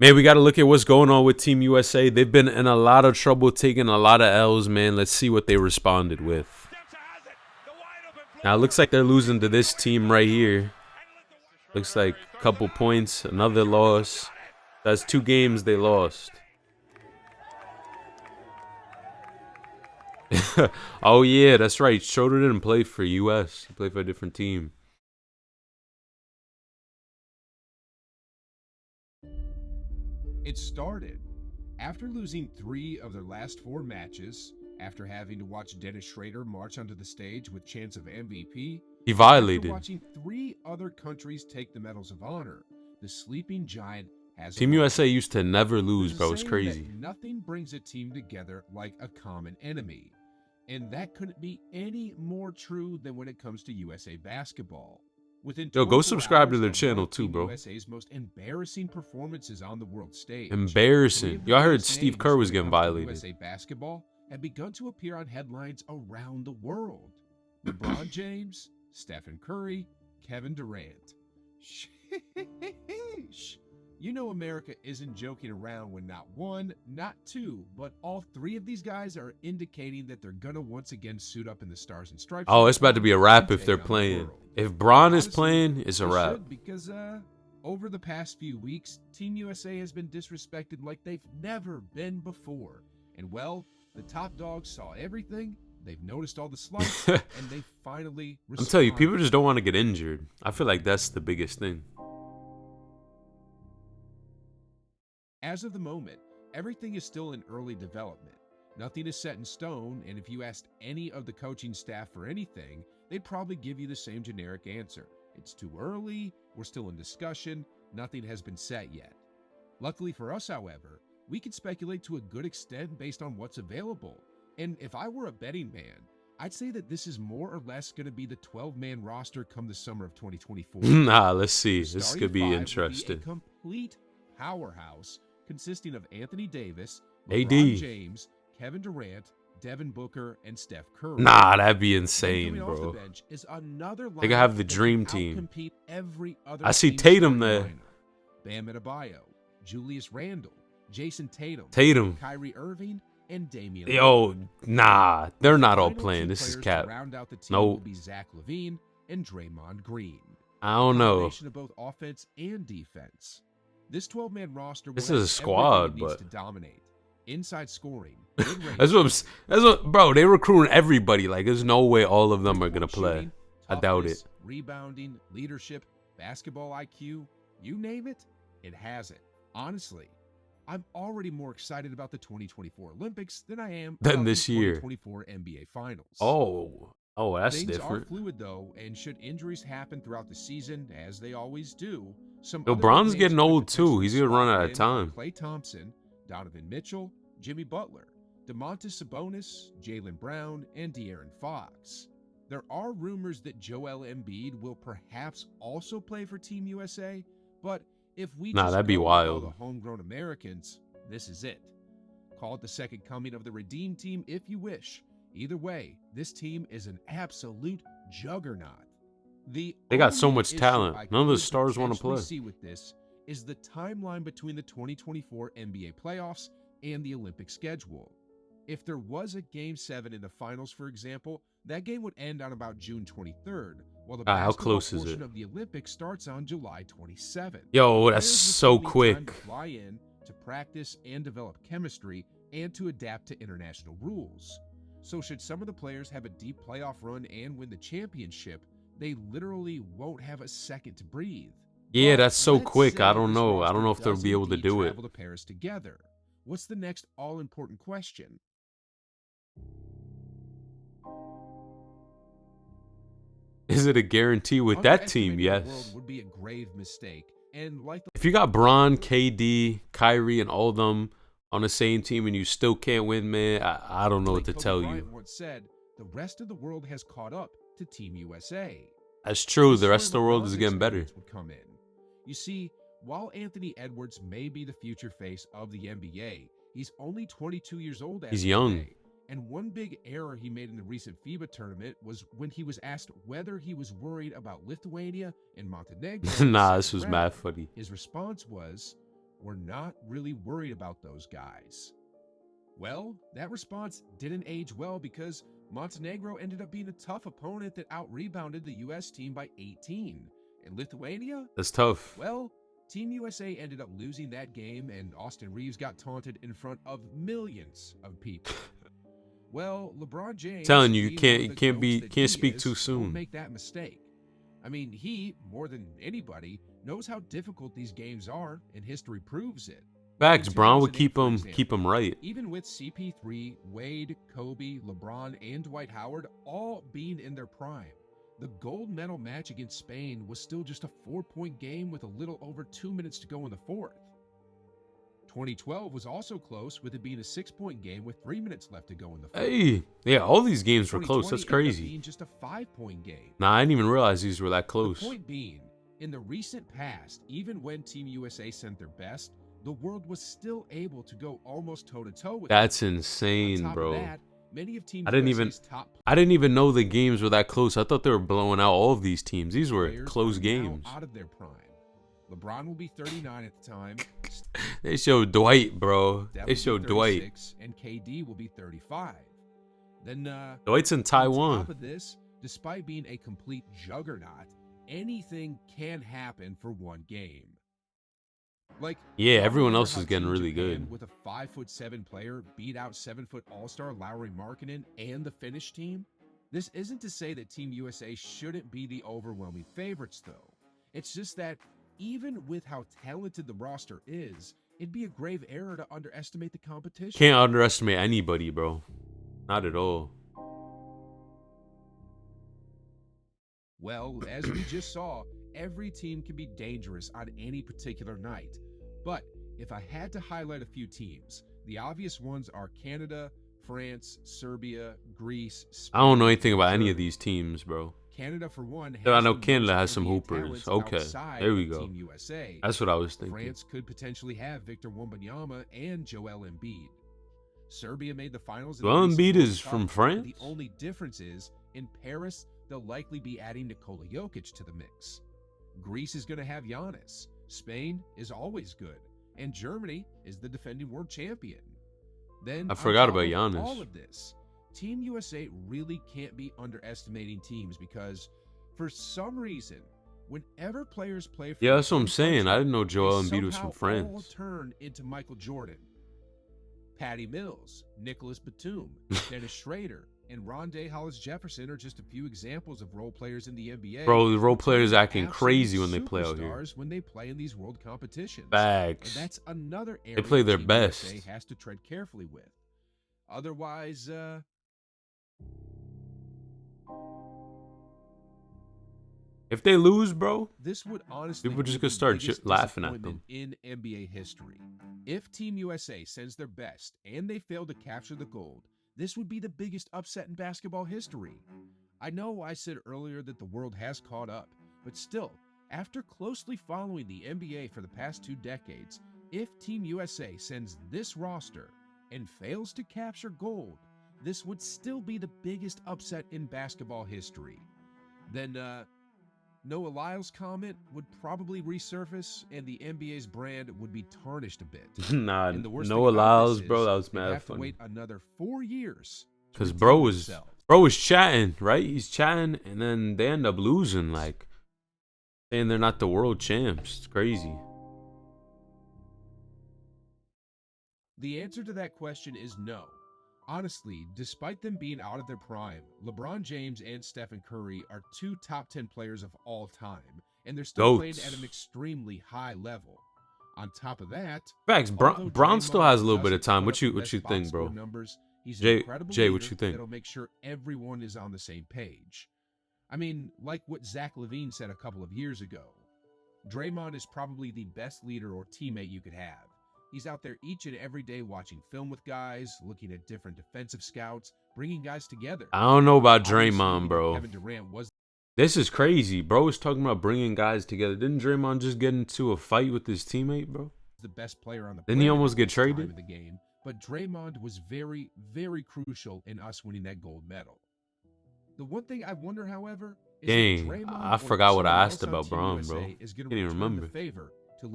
Man, we got to look at what's going on with Team USA. They've been in a lot of trouble, taking a lot of L's, man. Let's see what they responded with. Now, it looks like they're losing to this team right here. Looks like a couple points, another loss. That's 2 games they lost. Oh, yeah, that's right. Schroeder didn't play for US. He played for a different team. It started. After losing 3 of their last 4 matches, after having to watch Dennis Schrader march onto the stage with chants of MVP, He violated. after watching 3 other countries take the Medals of Honor, the sleeping giant has Team USA used to never lose, There's a bro. It's saying crazy. that nothing brings a team together like a common enemy. And that couldn't be any more true than when it comes to USA basketball. Within Yo, go 24 subscribe to hours their of channel one of too, Team bro. USA's most embarrassing performances on the world stage. Embarrassing. 3 of the Yo, I heard biggest Steve names Kerr was when it getting comes to violated. USA basketball have begun to appear on headlines around the world. LeBron James, Stephen Curry, Kevin Durant. Sheesh. You know America isn't joking around when not 1, not 2, but all 3 of these guys are indicating that they're gonna once again suit up in the Stars and Stripes. Oh, it's about to be a wrap if and they're take on the playing. world. If Bron is Honestly, playing, it's a they wrap. should, because over the past few weeks, Team USA has been disrespected like they've never been before. And well, the top dogs saw everything. They've noticed all the slights, and they finally responded. I'm telling you, people just don't want to get injured. I feel like that's the biggest thing. As of the moment, everything is still in early development. Nothing is set in stone, and if you asked any of the coaching staff for anything, they'd probably give you the same generic answer. It's too early, we're still in discussion, nothing has been set yet. Luckily for us, however, we can speculate to a good extent based on what's available. And if I were a betting man, I'd say that this is more or less going to be the 12-man roster come the summer of 2024. Nah, let's see. The This starting could be 5 will interesting. a complete powerhouse consisting of Anthony Davis, AD. LeBron James, Kevin Durant, Devin Booker, and Steph Curry. Nah, that'd be Then insane, coming off the bro. bench is another They could have the lineup that can dream team. outcompete every other I see team's Tatum starting there. lineup. Bam Adebayo, Julius Randle, Jason Tatum, Kyrie Irving, and Damian Lillard. Yo, nah, they're not all Final 2 playing. This is players cap. to round out the team Nope. will be Zach LaVine and Draymond Green. I don't know. Combination of both offense and defense. This 12-man roster will This have is a squad, everything it needs but to dominate. Inside scoring, mid-range, that's what, bro. They recruiting everybody. Like, there's no way all of them are gonna three-point play. shooting, I doubt toughness, it. Rebounding, leadership, basketball IQ, you name it, it has it. Honestly, I'm already more excited about the 2024 Olympics than I am Than about this the year. 2024 NBA Finals. Oh, that's Things different. are fluid though, and should injuries happen throughout the season, as they always do, some Yo, other Bron's names getting could old too. potentially He's gonna run slot out of in, time. Klay Thompson, Donovan Mitchell, Jimmy Butler, DeMontis Sabonis, Jaylen Brown, and De'Aaron Fox. There are rumors that Joel Embiid will perhaps also play for Team USA, but if we Nah, just that'd be go with all wild. the homegrown Americans, this is it. Call it the second coming of the Redeem Team if you wish. Either way, this team is an absolute juggernaut. They got so much talent. None of the stars wanna play. See with this is the timeline between the 2024 NBA playoffs and the Olympic schedule. If there was a Game 7 in the finals, for example, that game would end on about June 23rd, while the How basketball close is portion it? of the Olympics starts on July 27th. Yo, that's Players will so still need time quick. to fly in to practice and develop chemistry and to adapt to international rules. So should some of the players have a deep playoff run and win the championship, they literally won't have a second to breathe. Yeah, But that's so let's quick. say I don't this know. I roster don't know if they'll does be able to indeed do it. travel to Paris together. What's the next all-important question? Is it a guarantee with that team? Underestimating the world Yes. would be a grave mistake. And like the If you got Bron, KD, Kyrie, and all of them on the same team and you still can't win, man, I don't know what to Kobe tell Bryant you. once said, the rest of the world has caught up to Team USA. That's true. This The is rest of the where world LeBron's is getting better. experience would come in. You see, while Anthony Edwards may be the future face of the NBA, he's only 22 years old. He's young. Today. And one big error he made in the recent FIBA tournament was when he was asked whether he was worried about Lithuania and Montenegro. in the Nah, second this was round. mad funny. His response was, we're not really worried about those guys. Well, that response didn't age well because Montenegro ended up being a tough opponent that out-rebounded the US team by 18. And Lithuania? That's tough. Well, Team USA ended up losing that game and Austin Reeves got taunted in front of millions of people. Well, LeBron James, Telling you, being one of the goats that can't he speak is, too won't soon. make that mistake. I mean, he, more than anybody, knows how difficult these games are, and history proves it. Facts, In Bron would 2008, for keep him right. even with CP3, Wade, Kobe, LeBron, and Dwight Howard all being in their prime, the gold medal match against Spain was still just a 4-point game with a little over 2 minutes to go in the fourth. 2012 was also close, with it being a 6-point game with 3 minutes left to go in the fourth. Hey, yeah, all these games were close. That's 2020 ended up crazy. being just a 5-point game. Nah, I didn't even realize these were that close. The point being, in the recent past, even when Team USA sent their best, the world was still able to go almost toe-to-toe with That's them. On insane, top of bro. that, many of Team I didn't USA's top I didn't even know the games were that close. I thought they were blowing out all of these teams. These were players close are now games. out of their prime. LeBron will be 39 at the time. They showed Dwight, bro. Steph They will showed be Dwight. 36, and KD will be 35. Then, Dwight's in on Taiwan. top of this, despite being a complete juggernaut, anything can happen for one game. Like, Yeah, y'all everyone remember else how is getting Team really Japan good. with a 5'7" player beat out 7-foot All-Star Lowry Markkanen and the Finnish team? This isn't to say that Team USA shouldn't be the overwhelming favorites, though. It's just that even with how talented the roster is, it'd be a grave error to underestimate the competition. Can't underestimate anybody, bro. Not at all. Well, as we just saw, every team can be dangerous on any particular night. But if I had to highlight a few teams, the obvious ones are Canada, France, Serbia, Greece, Spain, I don't know anything and about any of Germany. these teams, bro. Canada, for one, I has know the Canada most has some NBA hoopers. talent Okay, outside there we of go. Team USA. That's what I was thinking. France could potentially have Victor Wembanyama and Joel Embiid. Serbia made the finals. in the Joel recent Embiid World is Cup, from but France? The only difference is, in Paris, they'll likely be adding Nikola Jokic to the mix. Greece is going to have Giannis. Spain is always good. And Germany is the defending world champion. Then, I on forgot top about of Giannis. all of this, Team USA really can't be underestimating teams because, for some reason, whenever players play for Yeah, a that's what I'm different saying. country, I didn't know they Joel Embiid was somehow from all France. turn into Michael Jordan. Patty Mills, Nicholas Batum, Dennis Schrader, and Rondé Hollis Jefferson are just a few examples of role players in the NBA. Bro, the role who players turn acting absolute crazy when they play out here. superstars when they play in these world competitions. Facts. And that's another area play their Team best. USA has to tread carefully with. Otherwise, If they lose, bro, this would honestly people be just the gonna start biggest laughing at disappointment in NBA history. If Team USA sends their best and they fail to capture the gold, this would be the biggest upset in basketball history. I know I said earlier that the world has caught up, but still, after closely following the NBA for the past 2 decades, if Team USA sends this roster and fails to capture gold, this would still be the biggest upset in basketball history. Then, Noah Lyles' comment would probably resurface, and the NBA's brand would be tarnished a bit. nah, And the worst thing Noah about Lyles, this bro, is that was they'd mad have to funny. wait another 4 years to Cause redeem bro themselves. was chatting, right? He's chatting, and then they end up losing, like saying they're not the world champs. It's crazy. The answer to that question is no. Honestly, despite them being out of their prime, LeBron James and Stephen Curry are 2 top 10 players of all time, and they're still playing Goats. at an extremely high level. On top of that, Facts. although Braun still Draymond has a little bit of doesn't time. put What up the you best think, box bro? score numbers, he's an Jay, incredible Jay, what leader you think? that'll make sure everyone is on the same page. I mean, like what Zach LaVine said a couple of years ago, Draymond is probably the best leader or teammate you could have. He's out there each and every day watching film with guys, looking at different defensive scouts, bringing guys together. I don't know about Obviously, Draymond, bro. Kevin Durant was This is crazy. Bro was talking about bringing guys together. Didn't Draymond just get into a fight with his teammate, bro? the best player on the Didn't he planet almost at get this time traded? in the game, but Draymond was very, very crucial in us winning that gold medal. The one thing I wonder, however, is Dang, if Draymond I or forgot what I someone asked else on about Team Braun, USA bro. is going Can't to even return remember. the favor to